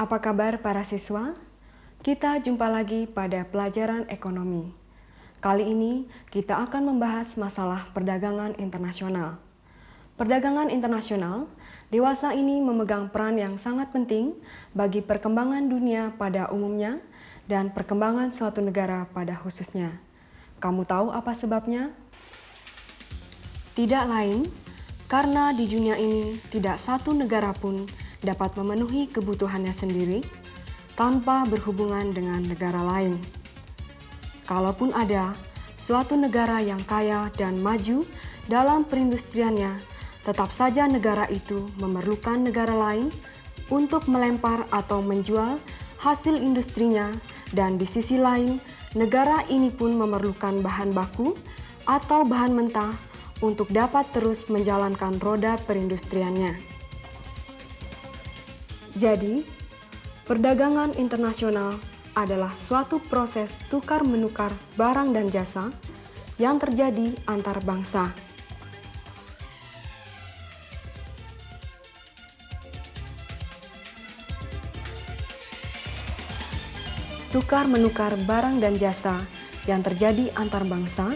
Apa kabar para siswa? Kita jumpa lagi pada pelajaran ekonomi. Kali ini kita akan membahas masalah perdagangan internasional. Perdagangan internasional, dewasa ini memegang peran yang sangat penting bagi perkembangan dunia pada umumnya dan perkembangan suatu negara pada khususnya. Kamu tahu apa sebabnya? Tidak lain, karena di dunia ini tidak satu negara pun dapat memenuhi kebutuhannya sendiri tanpa berhubungan dengan negara lain. Kalaupun ada suatu negara yang kaya dan maju dalam perindustriannya, tetap saja negara itu memerlukan negara lain untuk melempar atau menjual hasil industrinya, dan di sisi lain, negara ini pun memerlukan bahan baku atau bahan mentah untuk dapat terus menjalankan roda perindustriannya. Jadi, perdagangan internasional adalah suatu proses tukar-menukar barang dan jasa yang terjadi antar bangsa. Tukar-menukar barang dan jasa yang terjadi antar bangsa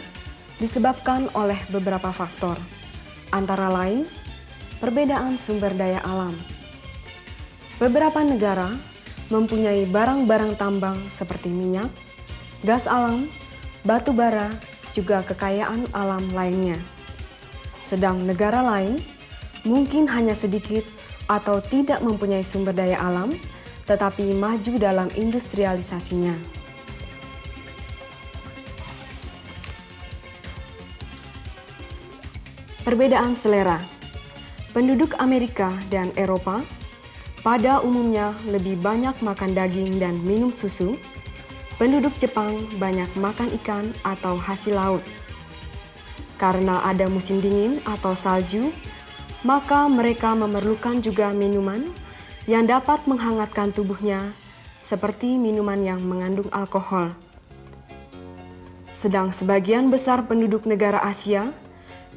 disebabkan oleh beberapa faktor, antara lain perbedaan sumber daya alam. Beberapa negara mempunyai barang-barang tambang seperti minyak, gas alam, batu bara, juga kekayaan alam lainnya. Sedang negara lain mungkin hanya sedikit atau tidak mempunyai sumber daya alam, tetapi maju dalam industrialisasinya. Perbedaan selera. Penduduk Amerika dan Eropa pada umumnya lebih banyak makan daging dan minum susu. Penduduk Jepang banyak makan ikan atau hasil laut. Karena ada musim dingin atau salju, maka mereka memerlukan juga minuman yang dapat menghangatkan tubuhnya, seperti minuman yang mengandung alkohol. Sedang sebagian besar penduduk negara Asia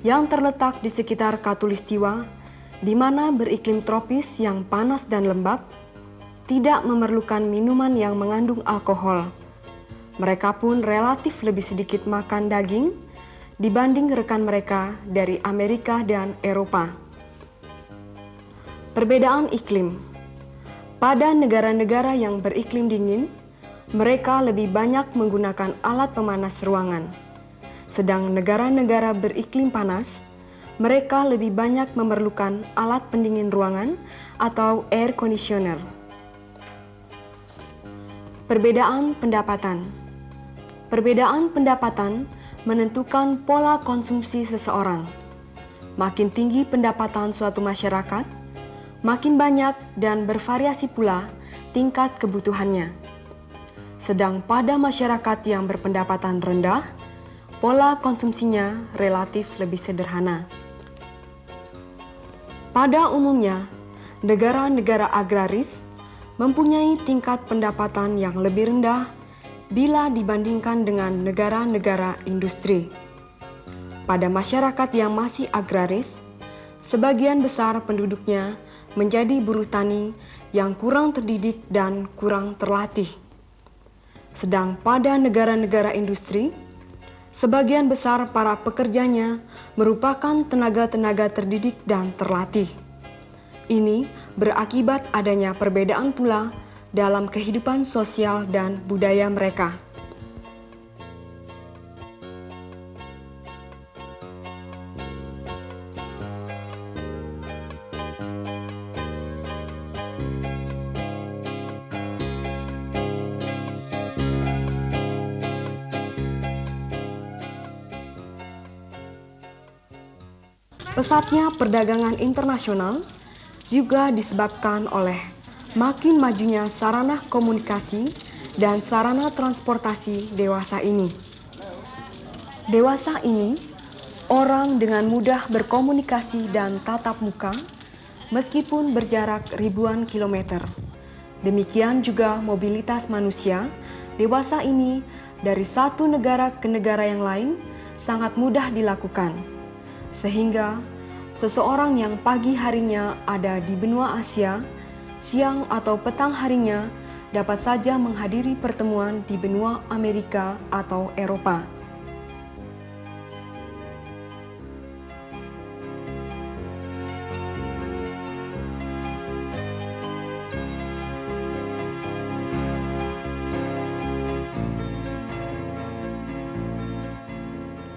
yang terletak di sekitar Khatulistiwa, di mana beriklim tropis yang panas dan lembab, tidak memerlukan minuman yang mengandung alkohol. Mereka pun relatif lebih sedikit makan daging dibanding rekan mereka dari Amerika dan Eropa. Perbedaan iklim. Pada negara-negara yang beriklim dingin, mereka lebih banyak menggunakan alat pemanas ruangan. Sedang negara-negara beriklim panas, mereka lebih banyak memerlukan alat pendingin ruangan atau air conditioner. Perbedaan pendapatan. Perbedaan pendapatan menentukan pola konsumsi seseorang. Makin tinggi pendapatan suatu masyarakat, makin banyak dan bervariasi pula tingkat kebutuhannya. Sedang pada masyarakat yang berpendapatan rendah, pola konsumsinya relatif lebih sederhana. Pada umumnya, negara-negara agraris mempunyai tingkat pendapatan yang lebih rendah bila dibandingkan dengan negara-negara industri. Pada masyarakat yang masih agraris, sebagian besar penduduknya menjadi buruh tani yang kurang terdidik dan kurang terlatih. Sedang pada negara-negara industri, sebagian besar para pekerjanya merupakan tenaga-tenaga terdidik dan terlatih. Ini berakibat adanya perbedaan pula dalam kehidupan sosial dan budaya mereka. Pesatnya perdagangan internasional juga disebabkan oleh makin majunya sarana komunikasi dan sarana transportasi dewasa ini. Dewasa ini, orang dengan mudah berkomunikasi dan tatap muka meskipun berjarak ribuan kilometer. Demikian juga mobilitas manusia dewasa ini dari satu negara ke negara yang lain sangat mudah dilakukan. Sehingga seseorang yang pagi harinya ada di benua Asia siang atau petang harinya dapat saja menghadiri pertemuan di benua Amerika atau Eropa.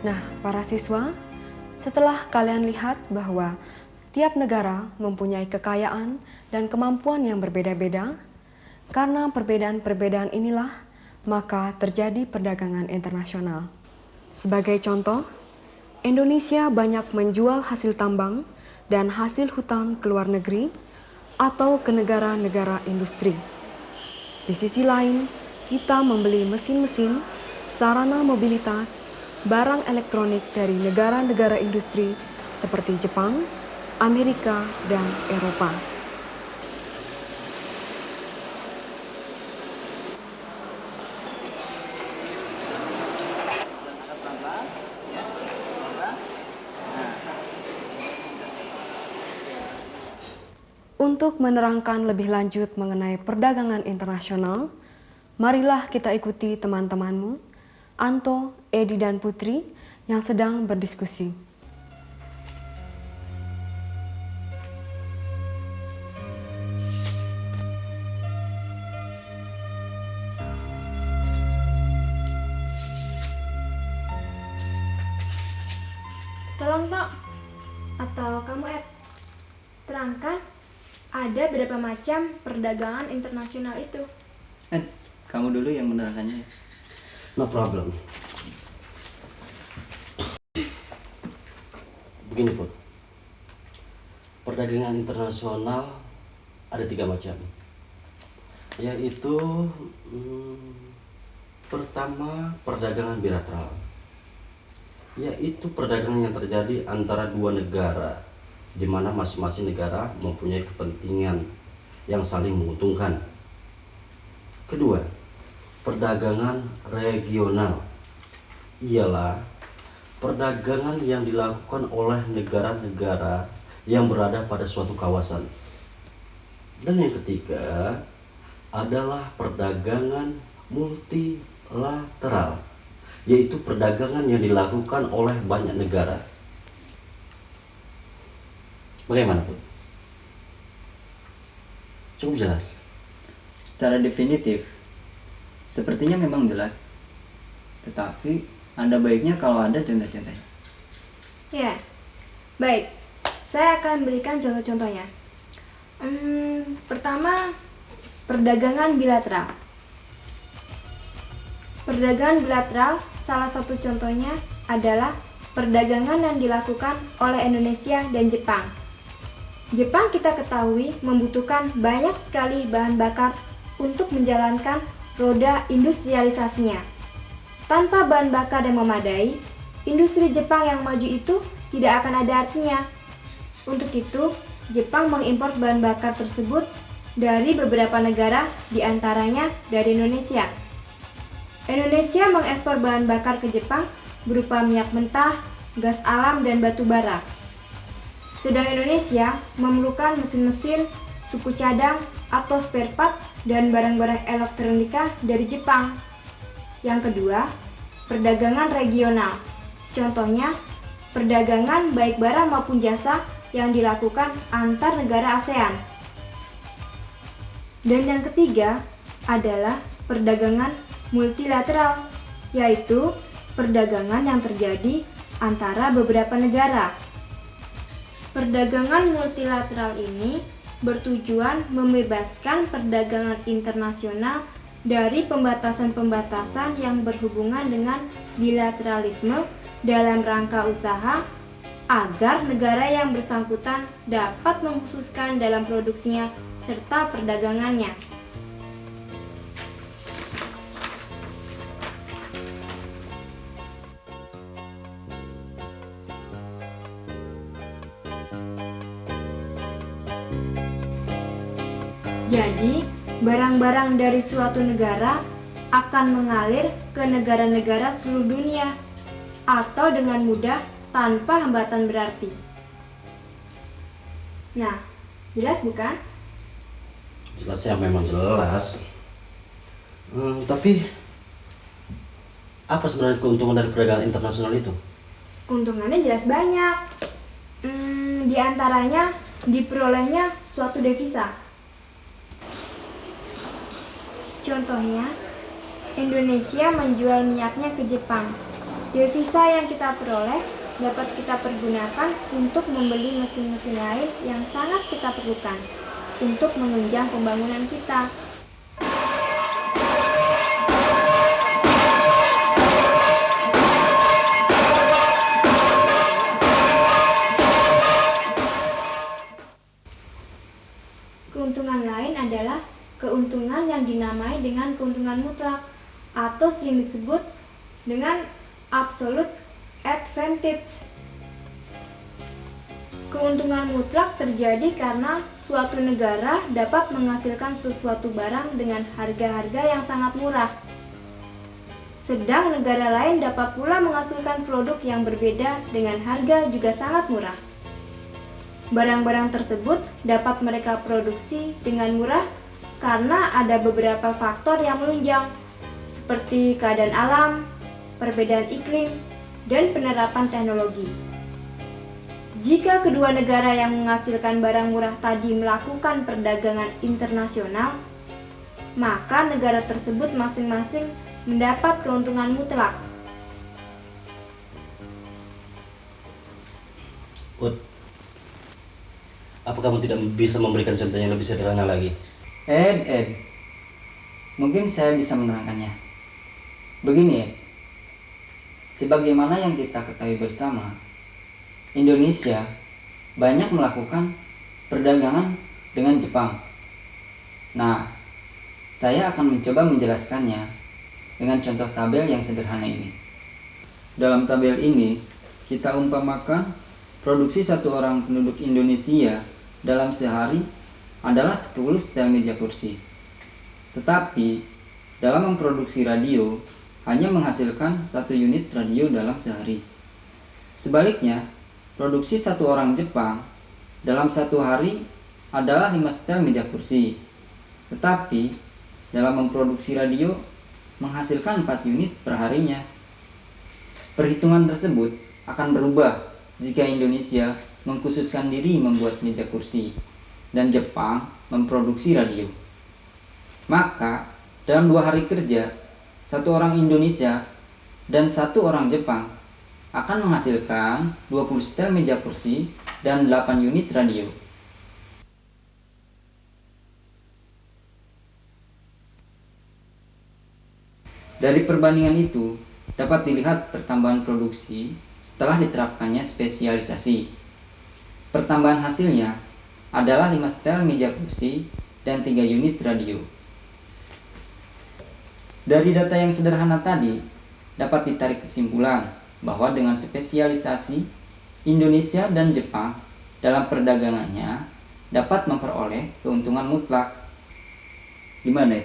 Nah, para siswa, setelah kalian lihat bahwa setiap negara mempunyai kekayaan dan kemampuan yang berbeda-beda, karena perbedaan-perbedaan inilah maka terjadi perdagangan internasional. Sebagai contoh, Indonesia banyak menjual hasil tambang dan hasil hutan ke luar negeri atau ke negara-negara industri. Di sisi lain, kita membeli mesin-mesin, sarana mobilitas, barang elektronik dari negara-negara industri seperti Jepang, Amerika, dan Eropa. Untuk menerangkan lebih lanjut mengenai perdagangan internasional, marilah kita ikuti teman-temanmu, Anto, Edi, dan Putri yang sedang berdiskusi. Tolong Tok, atau kamu Ed, terangkan ada berapa macam perdagangan internasional itu? Kamu dulu yang menerangkannya. No problem. Begini Put, perdagangan internasional ada 3 macam, yaitu pertama perdagangan bilateral, yaitu perdagangan yang terjadi antara 2 negara, di mana masing-masing negara mempunyai kepentingan yang saling menguntungkan. Kedua, perdagangan regional, ialah perdagangan yang dilakukan oleh negara-negara yang berada pada suatu kawasan. Dan yang ketiga adalah perdagangan multilateral, yaitu perdagangan yang dilakukan oleh banyak negara. Bagaimana, Bu? Cukup jelas? Secara definitif, sepertinya memang jelas. Tetapi ada baiknya kalau ada contoh-contohnya. Ya, baik. Saya akan berikan contoh-contohnya. Pertama, perdagangan bilateral. Perdagangan bilateral, salah satu contohnya adalah perdagangan yang dilakukan oleh Indonesia dan Jepang. Jepang kita ketahui membutuhkan banyak sekali bahan bakar untuk menjalankan roda industrialisasinya. Tanpa bahan bakar yang memadai, industri Jepang yang maju itu tidak akan ada artinya. Untuk itu, Jepang mengimpor bahan bakar tersebut dari beberapa negara, diantaranya dari Indonesia. Indonesia mengekspor bahan bakar ke Jepang berupa minyak mentah, gas alam, dan batu bara. Sedang Indonesia memerlukan mesin-mesin, suku cadang, atau spare part, dan barang-barang elektronika dari Jepang. Yang kedua, perdagangan regional. Contohnya, perdagangan baik barang maupun jasa yang dilakukan antar negara ASEAN. Dan yang ketiga adalah perdagangan multilateral, yaitu perdagangan yang terjadi antara beberapa negara. Perdagangan multilateral ini bertujuan membebaskan perdagangan internasional dari pembatasan-pembatasan yang berhubungan dengan bilateralisme dalam rangka usaha agar negara yang bersangkutan dapat mengkhususkan dalam produksinya serta perdagangannya. Jadi, barang-barang dari suatu negara akan mengalir ke negara-negara seluruh dunia atau dengan mudah tanpa hambatan berarti. Nah, jelas bukan? Jelasnya memang jelas. Tapi apa sebenarnya keuntungan dari perdagangan internasional itu? Keuntungannya jelas banyak. Di antaranya diperolehnya suatu devisa. Contohnya, Indonesia menjual minyaknya ke Jepang. Devisa yang kita peroleh dapat kita pergunakan untuk membeli mesin-mesin lain yang sangat kita perlukan untuk menunjang pembangunan kita. Keuntungan lain adalah keuntungan yang dinamai dengan keuntungan mutlak atau sering disebut dengan absolute advantage. Keuntungan mutlak terjadi karena suatu negara dapat menghasilkan sesuatu barang dengan harga-harga yang sangat murah. Sedang negara lain dapat pula menghasilkan produk yang berbeda dengan harga juga sangat murah. Barang-barang tersebut dapat mereka produksi dengan murah karena ada beberapa faktor yang menunjang, seperti keadaan alam, perbedaan iklim, dan penerapan teknologi. Jika kedua negara yang menghasilkan barang murah tadi melakukan perdagangan internasional, maka negara tersebut masing-masing mendapat keuntungan mutlak. Ut, apa kamu tidak bisa memberikan contoh yang lebih sederhana lagi? Ed, mungkin saya bisa menerangkannya. Begini, Ed. Sebagaimana yang kita ketahui bersama, Indonesia banyak melakukan perdagangan dengan Jepang. Nah, saya akan mencoba menjelaskannya dengan contoh tabel yang sederhana ini. Dalam tabel ini, kita umpamakan produksi satu orang penduduk Indonesia dalam sehari adalah 10 setel meja kursi. Tetapi, dalam memproduksi radio, hanya menghasilkan 1 unit radio dalam sehari. Sebaliknya, produksi satu orang Jepang dalam satu hari adalah 5 setel meja kursi. Tetapi, dalam memproduksi radio, menghasilkan 4 unit per harinya. Perhitungan tersebut akan berubah jika Indonesia mengkhususkan diri membuat meja kursi dan Jepang memproduksi radio. Maka, dalam 2 hari kerja, 1 orang Indonesia dan 1 orang Jepang akan menghasilkan 20 setel meja kursi dan 8 unit radio. Dari perbandingan itu, dapat dilihat pertambahan produksi setelah diterapkannya spesialisasi. Pertambahan hasilnya adalah 5 setel meja kursi dan 3 unit radio. Dari data yang sederhana tadi, dapat ditarik kesimpulan bahwa dengan spesialisasi, Indonesia dan Jepang dalam perdagangannya dapat memperoleh keuntungan mutlak. Gimana?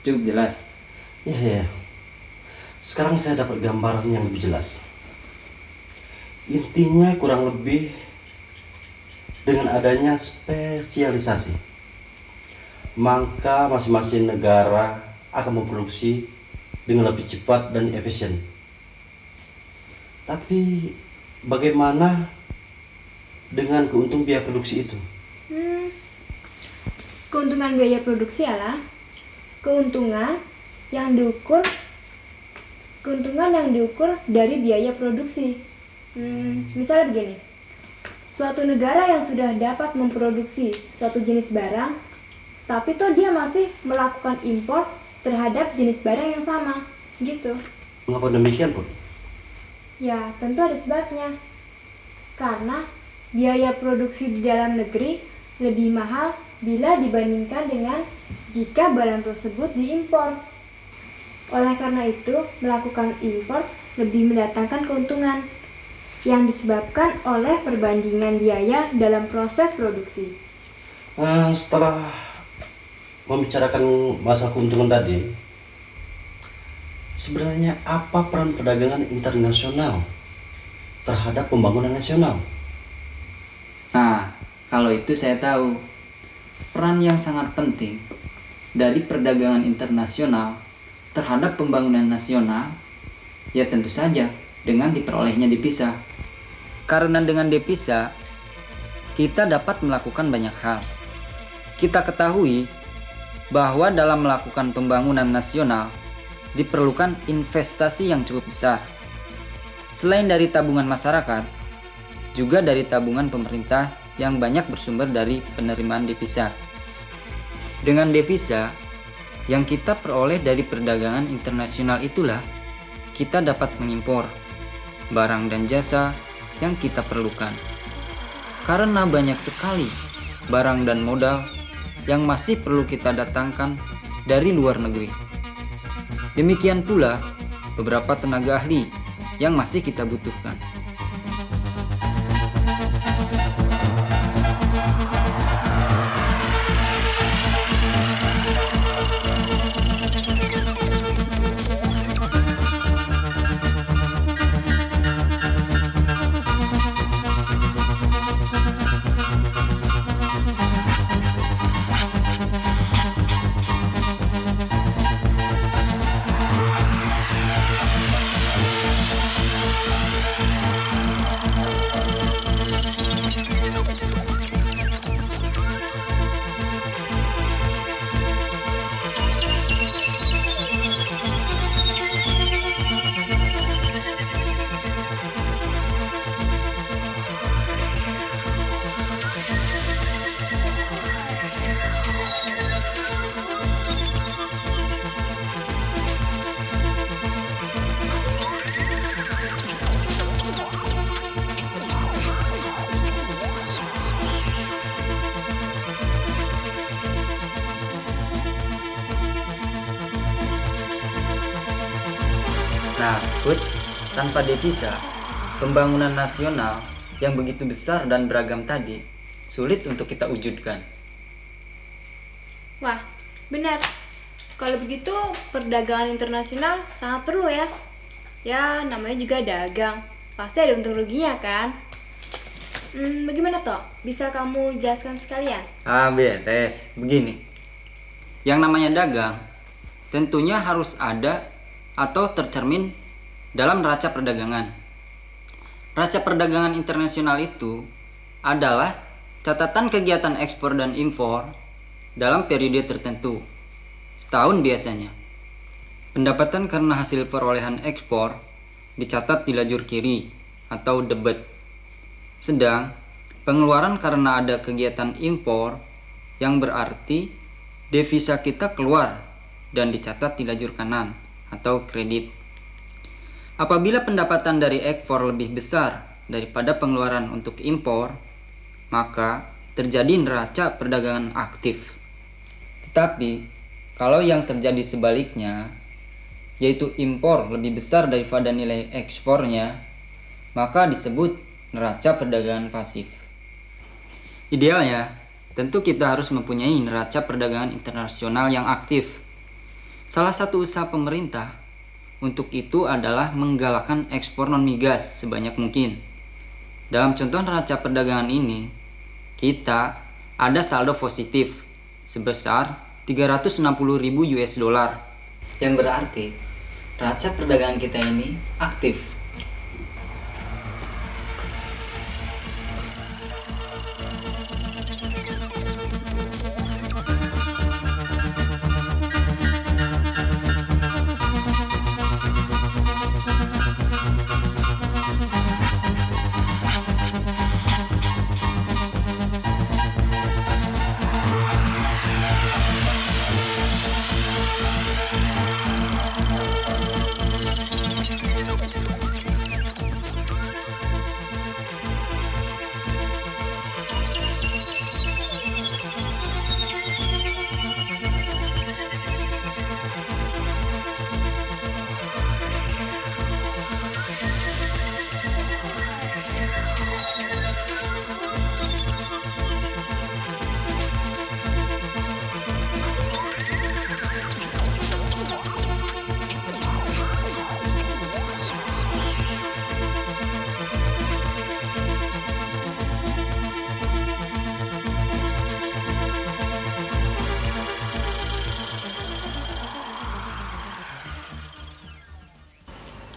Cukup jelas? Ya. Sekarang saya dapat gambaran yang lebih jelas. Intinya kurang lebih dengan adanya spesialisasi, maka masing-masing negara akan memproduksi dengan lebih cepat dan efisien. Tapi bagaimana dengan keuntungan biaya produksi itu? Keuntungan biaya produksi adalah keuntungan yang diukur dari biaya produksi. Misalnya begini, suatu negara yang sudah dapat memproduksi suatu jenis barang, tapi toh dia masih melakukan impor terhadap jenis barang yang sama, gitu. Mengapa demikian, Pun? Ya, tentu ada sebabnya. Karena biaya produksi di dalam negeri lebih mahal bila dibandingkan dengan jika barang tersebut diimpor. Oleh karena itu, melakukan impor lebih mendatangkan keuntungan yang disebabkan oleh perbandingan biaya dalam proses produksi. Setelah membicarakan masalah keuntungan tadi, sebenarnya apa peran perdagangan internasional terhadap pembangunan nasional? Nah, kalau itu saya tahu. peran yang sangat penting dari perdagangan internasional terhadap pembangunan nasional, ya tentu saja dengan diperolehnya devisa. Karena dengan devisa, kita dapat melakukan banyak hal. Kita ketahui bahwa dalam melakukan pembangunan nasional diperlukan investasi yang cukup besar. Selain dari tabungan masyarakat, juga dari tabungan pemerintah yang banyak bersumber dari penerimaan devisa. Dengan devisa yang kita peroleh dari perdagangan internasional itulah kita dapat mengimpor barang dan jasa yang kita perlukan. Karena banyak sekali barang dan modal yang masih perlu kita datangkan dari luar negeri. Demikian pula beberapa tenaga ahli yang masih kita butuhkan. Nah, Bud, tanpa devisa, pembangunan nasional yang begitu besar dan beragam tadi sulit untuk kita wujudkan. Wah, benar. Kalau begitu perdagangan internasional sangat perlu ya. Ya, namanya juga dagang. Pasti ada untung ruginya kan? Bagaimana toh? Bisa kamu jelaskan sekalian? Beres. Begini. Yang namanya dagang tentunya harus ada atau tercermin dalam neraca perdagangan. Neraca perdagangan internasional itu adalah catatan kegiatan ekspor dan impor dalam periode tertentu, setahun biasanya. Pendapatan karena hasil perolehan ekspor dicatat di lajur kiri atau debit. Sedang pengeluaran karena ada kegiatan impor yang berarti devisa kita keluar dan dicatat di lajur kanan atau kredit. Apabila pendapatan dari ekspor lebih besar daripada pengeluaran untuk impor, maka terjadi neraca perdagangan aktif. Tetapi kalau yang terjadi sebaliknya, yaitu impor lebih besar daripada nilai ekspornya, maka disebut neraca perdagangan pasif. Idealnya, tentu kita harus mempunyai neraca perdagangan internasional yang aktif. Salah satu usaha pemerintah untuk itu adalah menggalakkan ekspor non-migas sebanyak mungkin. Dalam contoh neraca perdagangan ini, kita ada saldo positif sebesar 360.000 US dollar, yang berarti neraca perdagangan kita ini aktif.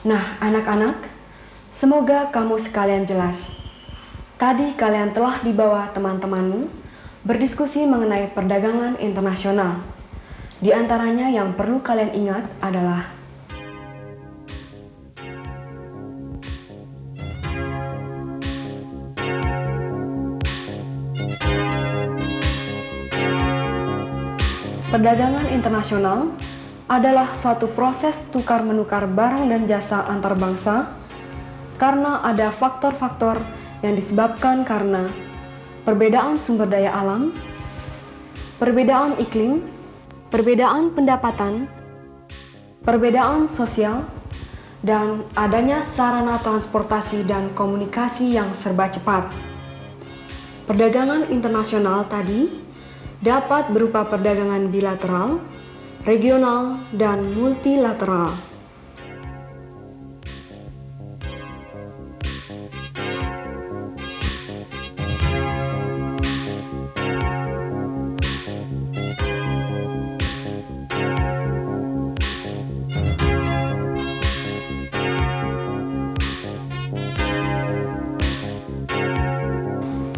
Nah, anak-anak, semoga kamu sekalian jelas. Tadi kalian telah dibawa teman-temanmu berdiskusi mengenai perdagangan internasional. Di antaranya yang perlu kalian ingat adalah perdagangan internasional adalah suatu proses tukar-menukar barang dan jasa antar bangsa karena ada faktor-faktor yang disebabkan karena perbedaan sumber daya alam, perbedaan iklim, perbedaan pendapatan, perbedaan sosial, dan adanya sarana transportasi dan komunikasi yang serba cepat. Perdagangan internasional tadi dapat berupa perdagangan bilateral, regional, dan multilateral.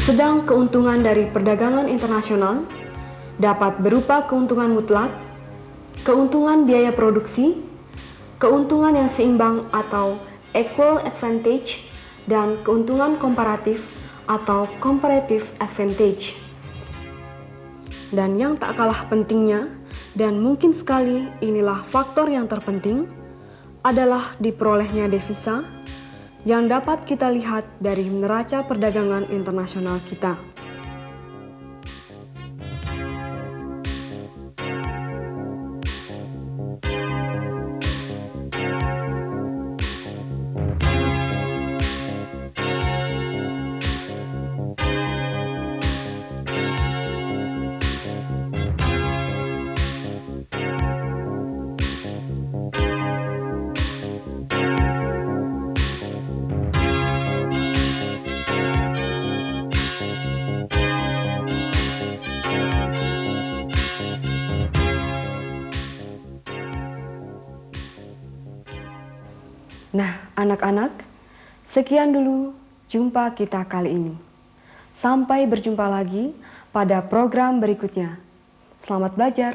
Sedang keuntungan dari perdagangan internasional dapat berupa keuntungan mutlak, keuntungan biaya produksi, keuntungan yang seimbang atau equal advantage, dan keuntungan komparatif atau comparative advantage. Dan yang tak kalah pentingnya, dan mungkin sekali inilah faktor yang terpenting, adalah diperolehnya devisa yang dapat kita lihat dari neraca perdagangan internasional kita. Nah, anak-anak, sekian dulu jumpa kita kali ini. Sampai berjumpa lagi pada program berikutnya. Selamat belajar.